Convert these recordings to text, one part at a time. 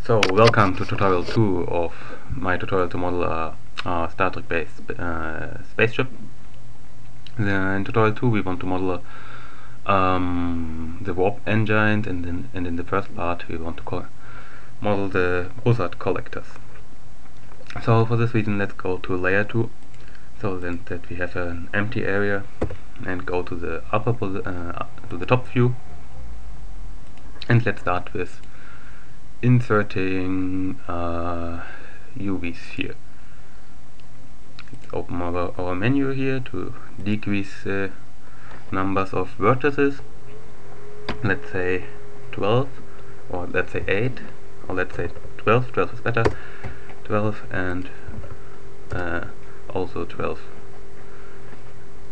So, welcome to tutorial 2 of my tutorial to model a Star Trek based spaceship. In tutorial 2 we want to model the warp engine, and in the first part we want to model the Bussard collectors. So for this reason let's go to layer 2, so then that we have an empty area, and go to the to the top view, and let's start with inserting UV sphere. Let's open our menu here to decrease numbers of vertices. Let's say 12, or let's say 8, or let's say 12. 12 is better. 12 and also 12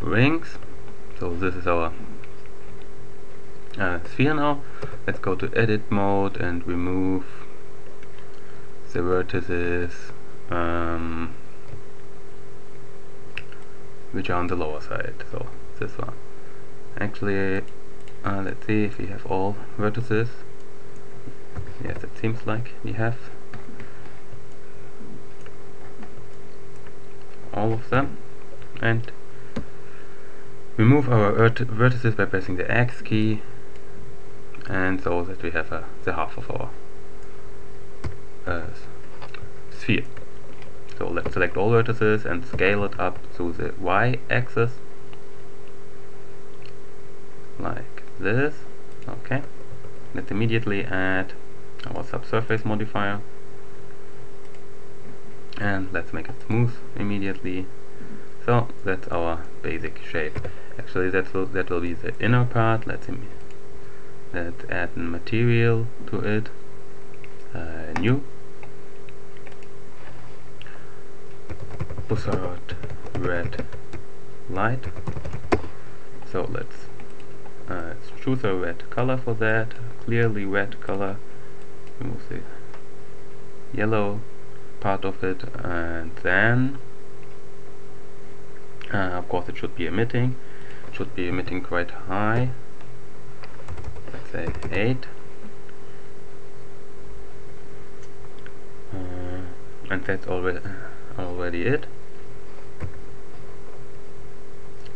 rings. So this is our sphere now. Let's go to edit mode and remove the vertices which are on the lower side. So this one. Actually, let's see if we have all vertices. Yes, it seems like we have all of them, and remove our vertices by pressing the X key, and so that we have the half of our sphere. So let's select all vertices and scale it up to the Y axis like this. Okay, let's immediately add our subsurface modifier, and let's make it smooth immediately. So that's our basic shape. Actually that will be the inner part. Let's add material to it, new Bussard red light. So let's choose a red color for that, clearly red color. Remove the yellow part of it, and then of course it should be emitting. It should be emitting quite high. Let's say 8. And that's already it.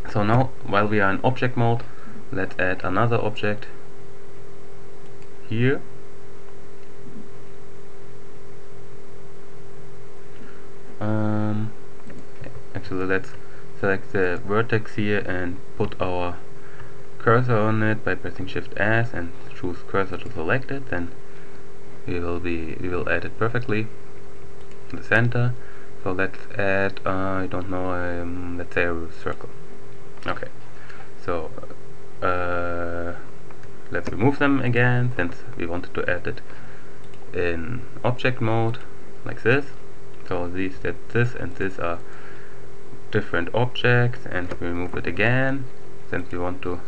So now, while we are in object mode, let's add another object here. Actually, let's select the vertex here and put our cursor on it by pressing Shift S and choose cursor to select it. Then we will add it perfectly in the center. So let's add I don't know, let's say a circle. Okay, so let's remove them again, since we wanted to add it in object mode like this. So this and this are different objects, and remove it again since we want to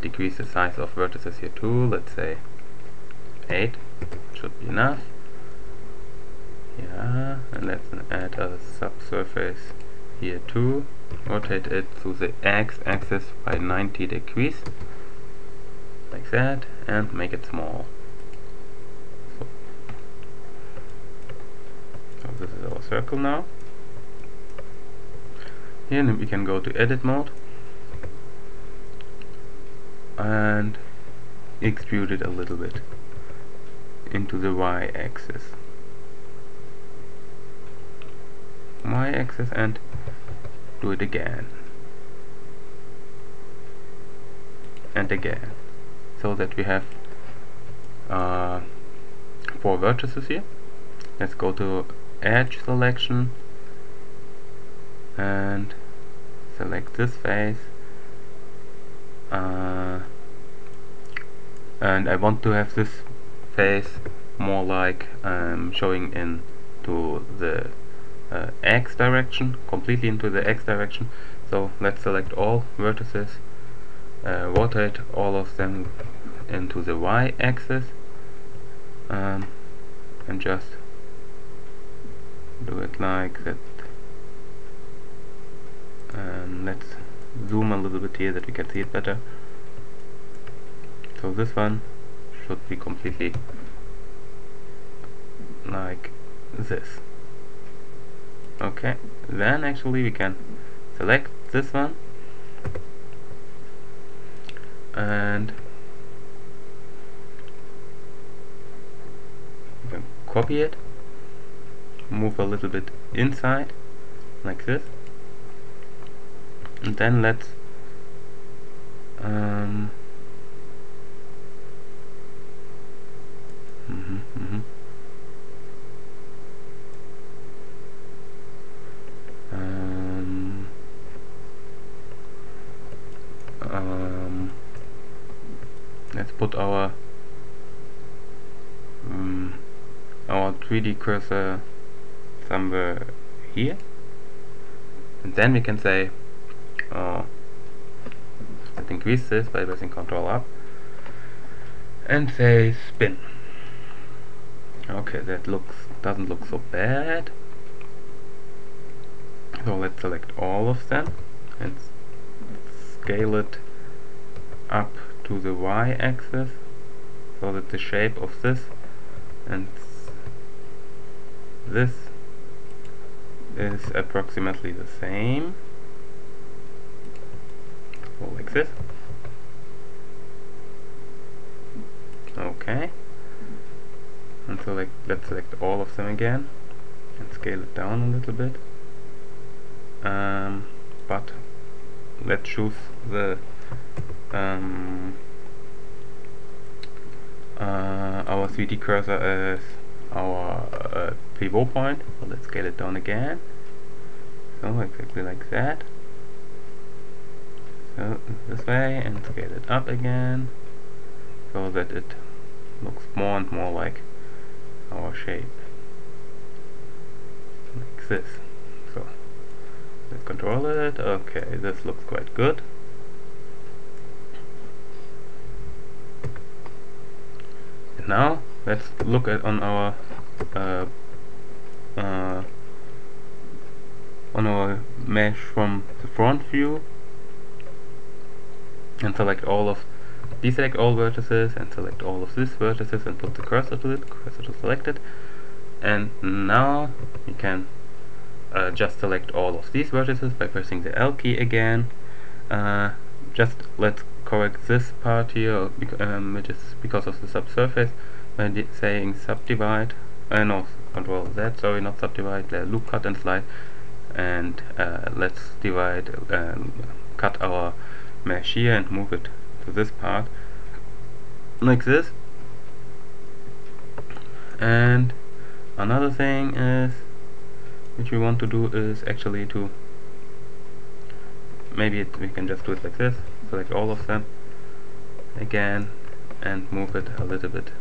decrease the size of vertices here too. Let's say 8 should be enough. Yeah, and let's add a subsurface here too. Rotate it to the x-axis by 90 degrees like that, and make it small. So this is our circle now. Here we can go to edit mode and extrude it a little bit into the y-axis. Y-axis, and do it again and again, so that we have 4 vertices here. Let's go to edge selection and select this face, and I want to have this face more like showing into the X direction, completely into the X direction. So let's select all vertices, rotate all of them into the Y axis, and just do it like that. Let's zoom a little bit here that we can see it better. So this one should be completely like this. Okay, then actually we can select this one and we can copy it, move a little bit inside like this, and then let's let's put our 3D cursor somewhere here, and then we can say let's increase this by pressing Ctrl up and say spin. Okay, that doesn't look so bad. So let's select all of them and scale it up to the y-axis so that the shape of this and this is approximately the same. So like this. Okay. And so let's select all of them again and scale it down a little bit. But let's choose the our 3D cursor as our pivot point. So let's scale it down again. So exactly like that. So this way, and scale it up again so that it looks more and more like our shape. Like this. So let's control it. Okay, this looks quite good. And now let's look at on our mesh from the front view and select all of deselect all vertices and select all of these vertices and put the cursor to it, cursor to selected. And now you can just select all of these vertices by pressing the L key again. Just let's correct this part here, which is because of the subsurface, by saying subdivide. No, Control Z. Sorry, not subdivide. Loop cut and slide, and let's divide, cut our mesh here and move it to this part, like this. And another thing is, which we want to do is actually to we can just do it like this. Select all of them again and move it a little bit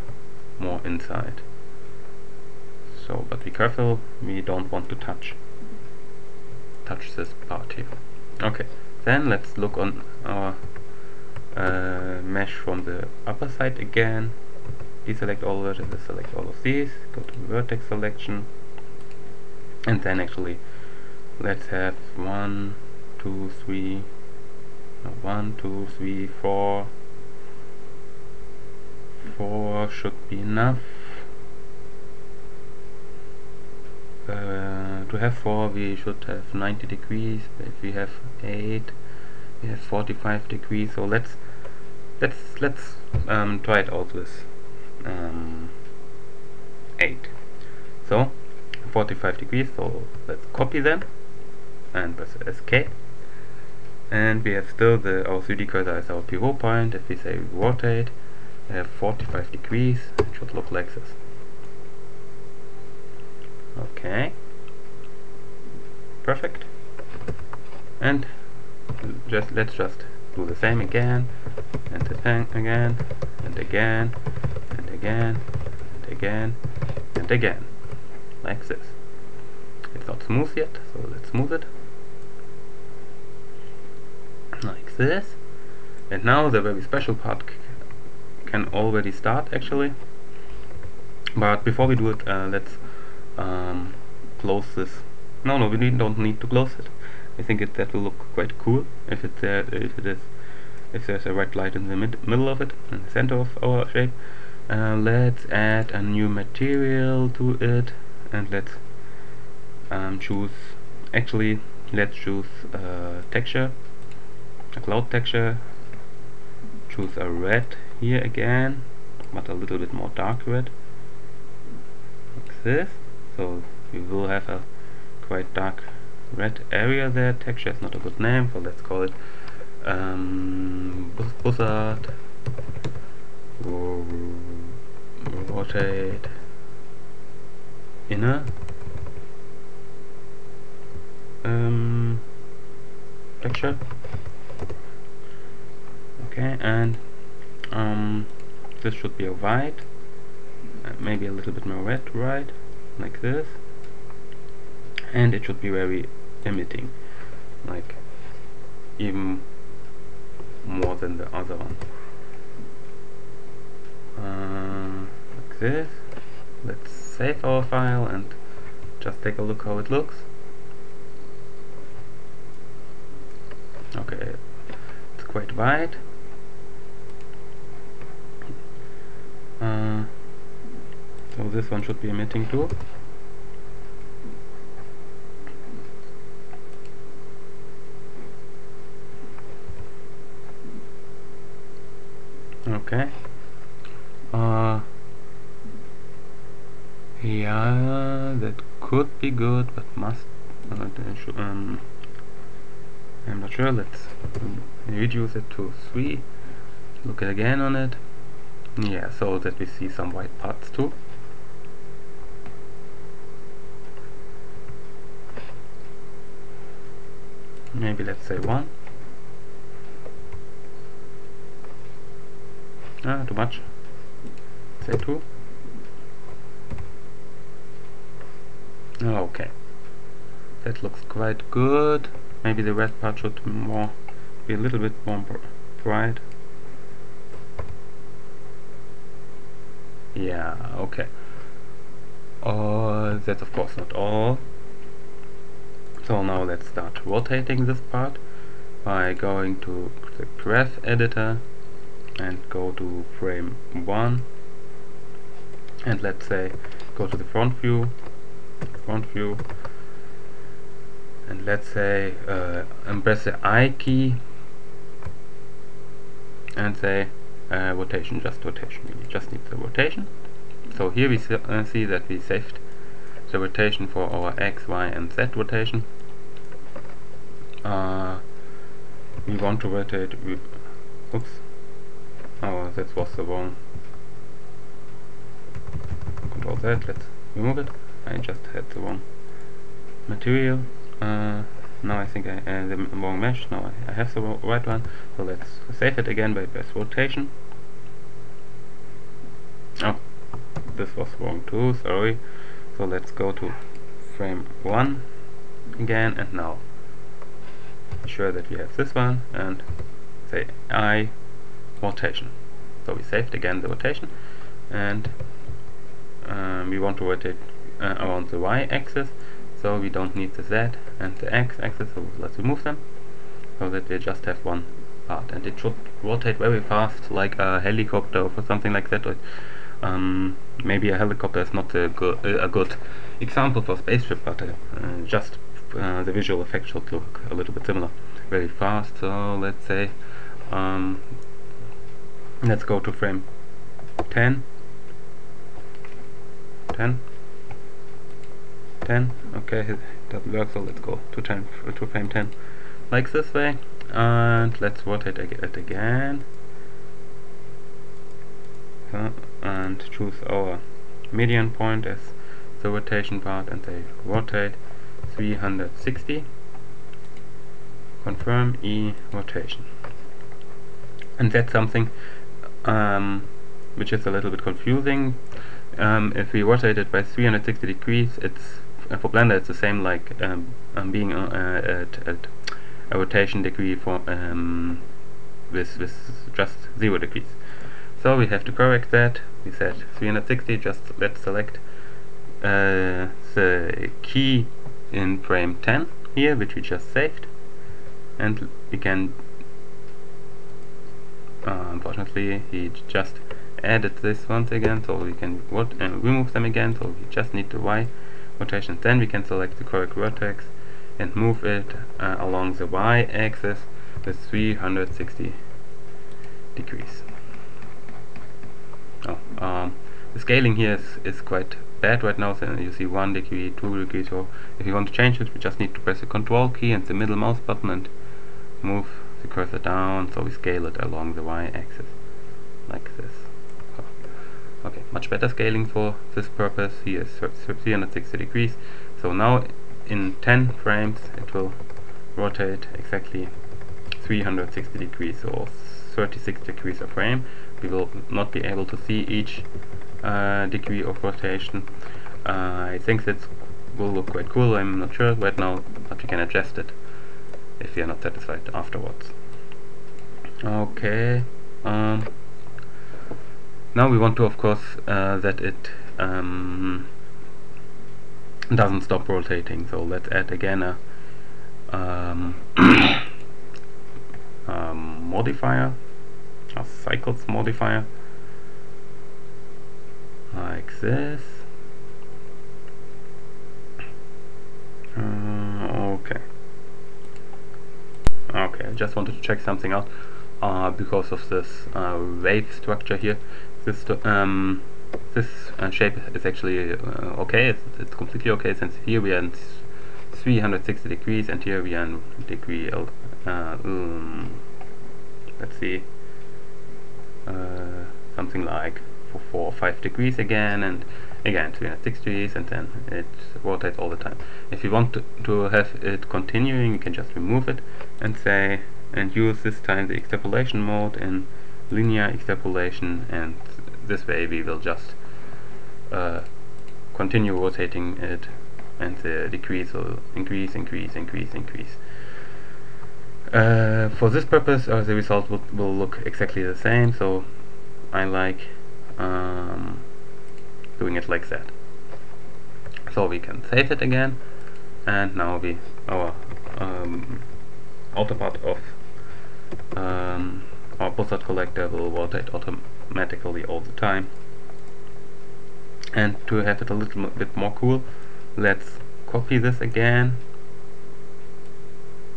more inside. So, but be careful, we don't want to touch this part here. Okay, then let's look on our mesh from the upper side again. Deselect all vertices, select all of these, go to vertex selection, and then actually let's have 1, 2, 3, 4. 4 should be enough. To have 4 we should have 90 degrees. If we have 8 we have 45 degrees. So let's try it out with 8. So 45 degrees, so let's copy them and press escape, and we have still our 3D cursor as our pivot point. If we say rotate, we have 45 degrees. It should look like this. Okay, perfect. And let's just do the same again, and the same again, and again, and again, and again, and again, like this. It's not smooth yet, so let's smooth it like this. And now the very special part can already start actually. But before we do it, let's close this. No, we don't need to close it. I think that will look quite cool if there's a red light in the middle of it, in the center of our shape. Let's add a new material to it, and let's choose, actually let's choose texture, a cloud texture. Choose a red here again, but a little bit more dark red, like this. So we will have a quite dark red area there. Texture is not a good name, so let's call it Bussard. Rotate inner texture. Okay, and this should be a white, maybe a little bit more red, right, like this, and it should be very emitting, like even more than the other one, like this. Let's save our file and just take a look how it looks. Okay, it's quite white. So this one should be emitting too. Okay. Yeah, that could be good, but must. I'm not sure. Let's reduce it to 3. Look again on it. Yeah, so that we see some white parts too. Maybe let's say 1. Too much. Say 2. Okay. That looks quite good. Maybe the red part should be a little bit more bright. Yeah, okay. That's of course not all. So now let's start rotating this part by going to the graph editor and go to frame 1, and let's say go to the front view, and let's say press the I key and say rotation, just rotation. We just need the rotation. So here we see that we saved the rotation for our X, Y and Z rotation. We want to rotate, oops, oh, that was the wrong, Control Z, let's remove it. I just had the wrong material. Now I think I the wrong mesh. Now I have the right one. So let's save it again by press rotation. Oh, this was wrong too, sorry. So let's go to frame 1 again, and now ensure that we have this one and say I rotation. So we saved again the rotation, and we want to rotate around the Y axis, so we don't need the Z and the X axis, so let's remove them so that we just have one part, and it should rotate very fast like a helicopter or something like that. Or, maybe a helicopter is not a good example for Spaceship, but just the visual effect should look a little bit similar, very fast. So let's say let's go to frame 10. Okay, it doesn't work, so let's go to frame 10 like this way, and let's rotate it again, and choose our median point as the rotation part and say rotate 360, confirm E rotation. And that's something which is a little bit confusing. If we rotate it by 360 degrees, it's for Blender it's the same like being at a rotation degree for with just 0 degrees. So we have to correct that. We said 360. Just let's select the key in frame 10 here, which we just saved, and we can unfortunately he just added this once again, so we can remove them again, so we just need the Y rotation. Then we can select the correct vertex and move it along the Y axis with 360 degrees. The scaling here is quite bad right now, so you see 1 degree, 2 degrees, so if you want to change it, we just need to press the Control key and the middle mouse button and move the cursor down, so we scale it along the Y axis, like this. Okay, much better scaling for this purpose. Here is 360 degrees, so now in 10 frames it will rotate exactly 360 degrees, or 36 degrees a frame. We will not be able to see each degree of rotation. I think that will look quite cool, I'm not sure right now, but we can adjust it if we are not satisfied afterwards. Okay, now we want to, of course, that it doesn't stop rotating, so let's add again a modifier, a cycles modifier, like this. Okay, I just wanted to check something out because of this wave structure here. This shape is actually okay. It's completely okay, since here we are in 360 degrees and here we are in degree let's see, something like 4 or 5 degrees again, and again 360 degrees, and then it rotates all the time. If you want to have it continuing, you can just remove it and say, and use this time the extrapolation mode in linear extrapolation, and this way we will just continue rotating it, and the degrees will increase. For this purpose, the result will look exactly the same, so I like doing it like that. So we can save it again, and now our outer part of our Bussard collector will rotate automatically all the time. And to have it a little bit more cool, let's copy this again.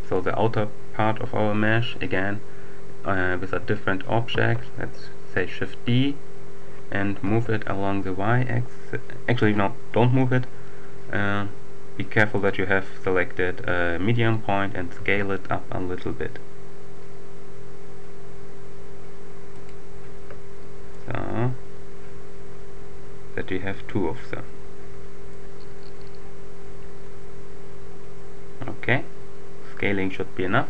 So the outer part of our mesh again with a different object. Let's say Shift D and move it along the Y axis. Actually, no, don't move it. Be careful that you have selected a medium point and scale it up a little bit. So that we have 2 of them. Okay, scaling should be enough.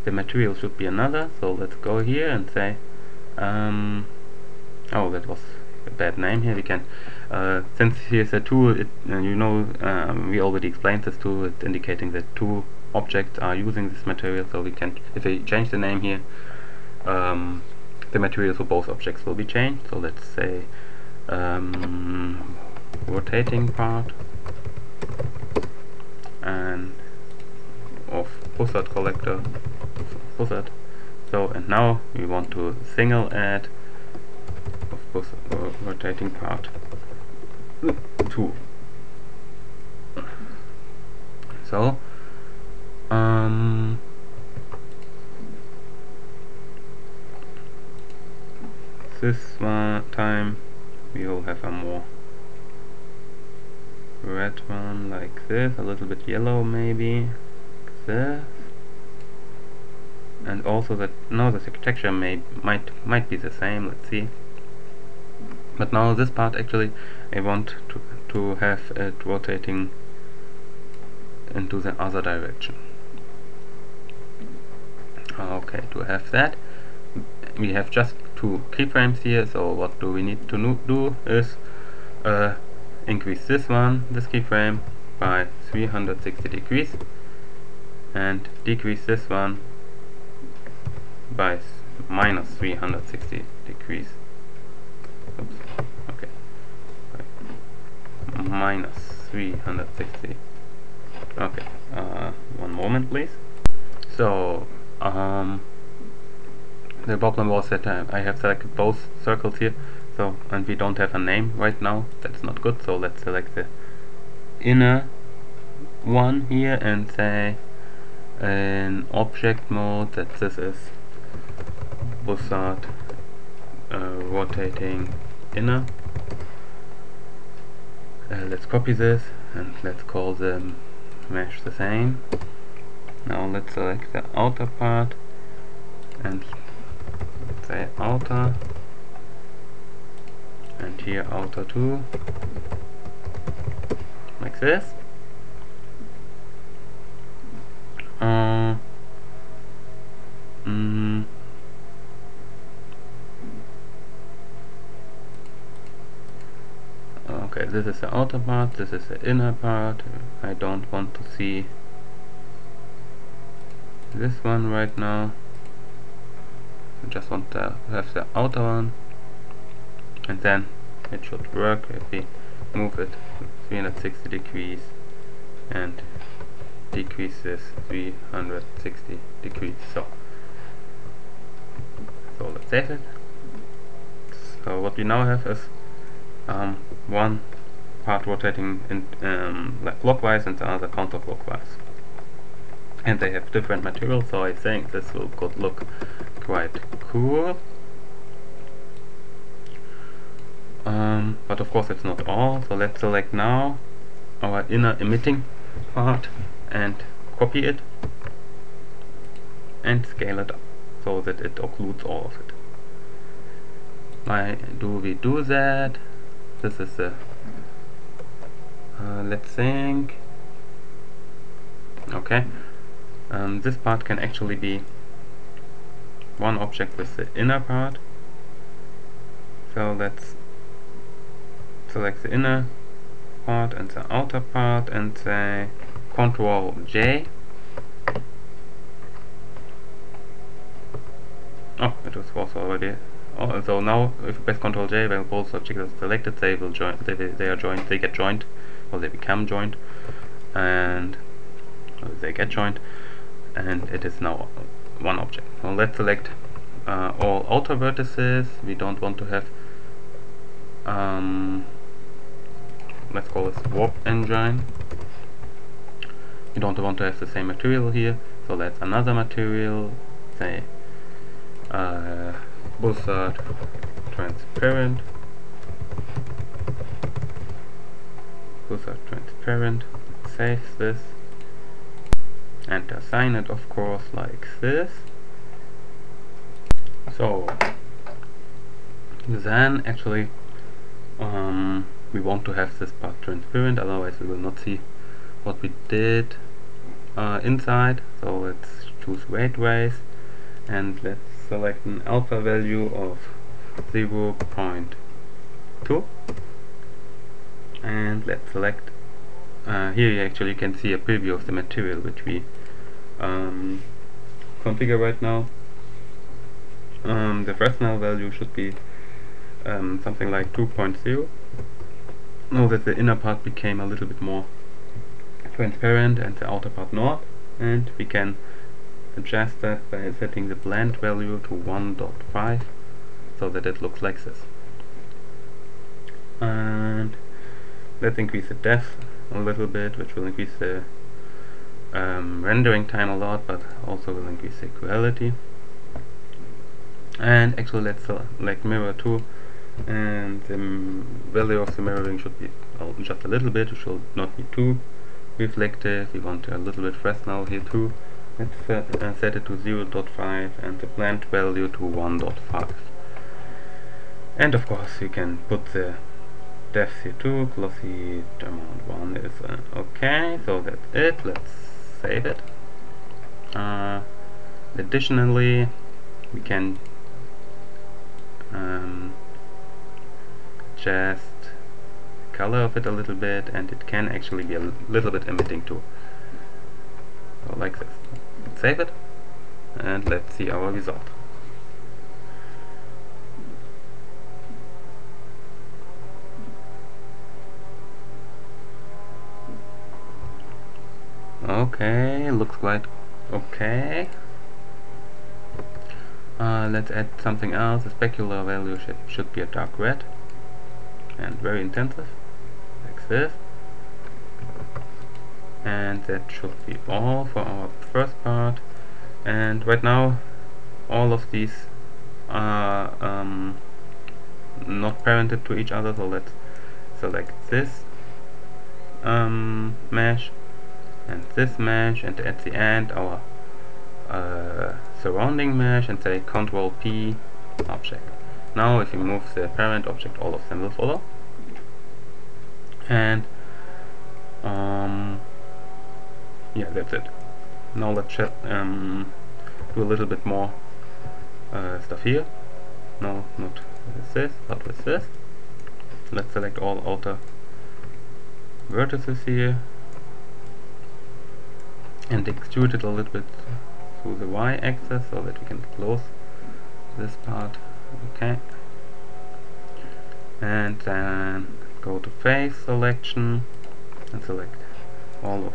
The material should be another, so let's go here and say oh, that was a bad name here. We can since here's a tool, we already explained this tool, it's indicating that 2 objects are using this material, so we can, if we change the name here, the materials for both objects will be changed. So let's say rotating part and of Bussard collector, Bussard. So, and now we want to single add of Bussard rotating part 2. So this one time we will have a more red one, like this, a little bit yellow maybe, like this. And also that now the texture might be the same, let's see. But now this part actually I want to have it rotating into the other direction. Okay, to have that we have just 2 keyframes here, so what do we need to do is increase this keyframe by 360 degrees and decrease this one by minus 360 degrees. Oops, okay. Minus 360. Okay, one moment please. So The problem was that I have selected both circles here, so, and we don't have a name right now. That's not good. So let's select the inner one here and say in object mode that this is Bussard rotating inner. Let's copy this and let's call the mesh the same. Now let's select the outer part and let's say outer, and here outer too, like this. Okay, this is the outer part, this is the inner part. I don't want to see this one right now. I just want to have the outer one, and then it should work if we move it 360 degrees and decrease this 360 degrees. So let's save it. So what we now have is one part rotating in like clockwise and the other counterclockwise, and they have different materials, so I think this will look quite cool. But of course it's not all, so let's select now our inner emitting part and copy it and scale it up so that it occludes all of it. Why do we do that? This is the let's think. Okay, this part can actually be one object with the inner part. So let's select the inner part and the outer part and say Ctrl J. Oh, it was also already. Oh, so now if you press Ctrl J, when both objects are selected, they will join. They are joined. They get joined, or they become joined, and they get joined, and it is now one object. Well, let's select all outer vertices. We don't want to have. Let's call this warp engine. We don't want to have the same material here, so let's another material. Say. Bussard transparent. Bussard transparent. Save this and assign it, of course, like this. So then actually we want to have this part transparent, otherwise we will not see what we did inside. So let's choose weight race and let's select an alpha value of 0.2 and let's select here you actually can see a preview of the material which we configure right now. The Fresnel value should be something like 2.0. Now that the inner part became a little bit more transparent and the outer part not, and we can adjust that by setting the blend value to 1.5 so that it looks like this. And let's increase the depth a little bit, which will increase the rendering time a lot, but also will increase the quality. And actually let's select mirror 2, and the value of the mirroring should be just a little bit. It should not be too reflective. We want a little bit Fresnel here too. Let's set it to 0.5 and the blend value to 1.5. And of course you can put the depth here too. Glossy amount 1 is okay, so that's it. Let's save it. Additionally, we can just color of it a little bit, and it can actually be a little bit emitting too. So like this. Let's save it and let's see our result. Okay, looks quite okay. Let's add something else. The specular value should be a dark red and very intensive, like this. And that should be all for our first part. And right now all of these are not parented to each other, so let's select this mesh and this mesh, and at the end our surrounding mesh, and say Ctrl P object. Now if you move the parent object, all of them will follow. And yeah, that's it. Now let's do a little bit more stuff here. No, not with this, but with this. Let's select all outer vertices here and extrude it a little bit through the y-axis so that we can close this part. Okay. And then go to face selection and select all of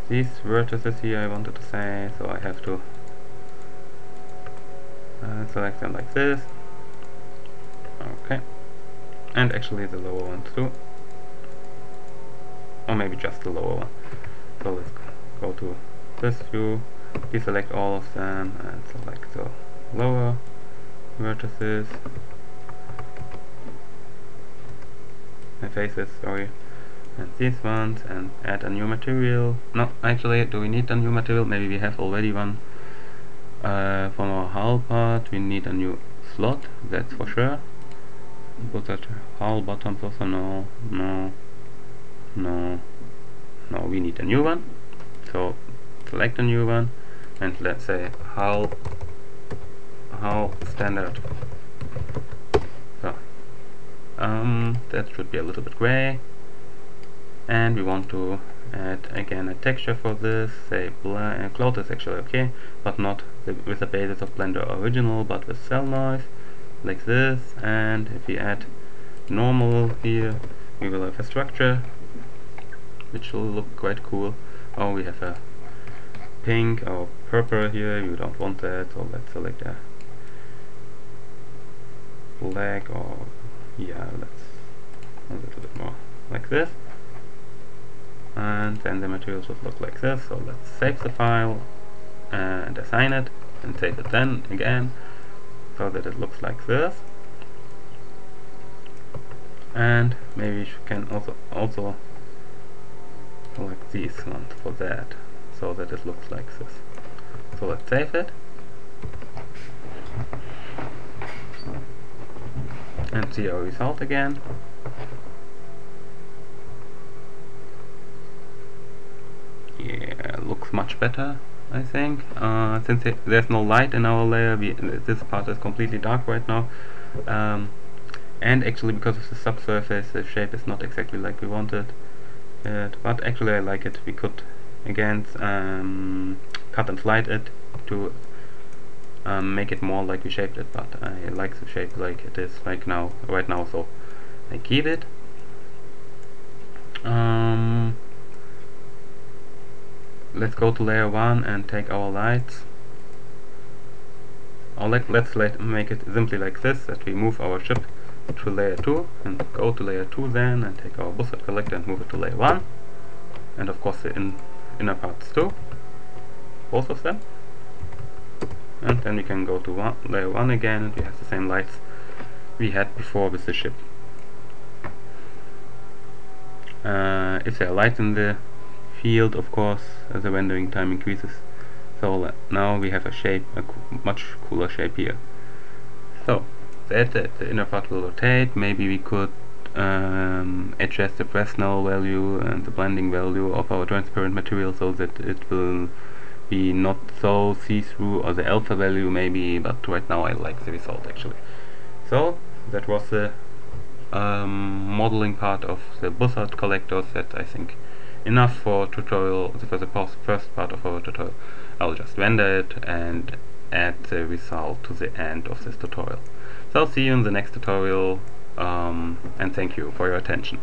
these vertices here, I wanted to say, so I have to select them like this. Okay. And actually the lower one too. Or maybe just the lower one. So let's go to this view, deselect all of them and select the lower vertices. Faces, sorry. And these ones, and add a new material. No, actually, do we need a new material? Maybe we have already one. From our hull part we need a new slot, that's for sure. Bussard hull bottoms also, no, we need a new one. So select a new one and let's say hull standard. So that should be a little bit gray, and we want to add again a texture for this. Say cloud is actually okay, but not with the basis of Blender original, but with cell noise, like this. And if we add normal here, we will have a structure which will look quite cool. Oh, we have a pink or purple here, you don't want that, so let's select a black, or yeah, let's a little bit more like this. And then the material should look like this. So let's save the file and assign it, and save it then again so that it looks like this. And maybe you can also select these ones for that, so that it looks like this. So let's save it and see our result again. Yeah, looks much better, I think. Since there's no light in our layer, this part is completely dark right now. And actually, because of the subsurface, the shape is not exactly like we wanted it. But actually I like it. We could again cut and slide it to make it more like we shaped it, but I like the shape like it is right now, so I keep it. Let's go to layer 1 and take our lights. Or let's make it simply like this, that we move our ship to layer 2 and go to layer 2 then, and take our Bussard collector and move it to layer 1, and of course the inner parts too, both of them. And then we can go to layer 1 again, and we have the same lights we had before with the ship. If there are lights in the field, of course, the rendering time increases. So now we have a shape, a much cooler shape here. So that's it. The inner part will rotate. Maybe we could adjust the Fresnel value and the blending value of our transparent material so that it will be not so see-through, or the alpha value maybe, but right now I like the result actually. So that was the modeling part of the Bussard collectors. That I think enough for tutorial, for the first part of our tutorial. I'll just render it and add the result to the end of this tutorial. So I'll see you in the next tutorial, and thank you for your attention.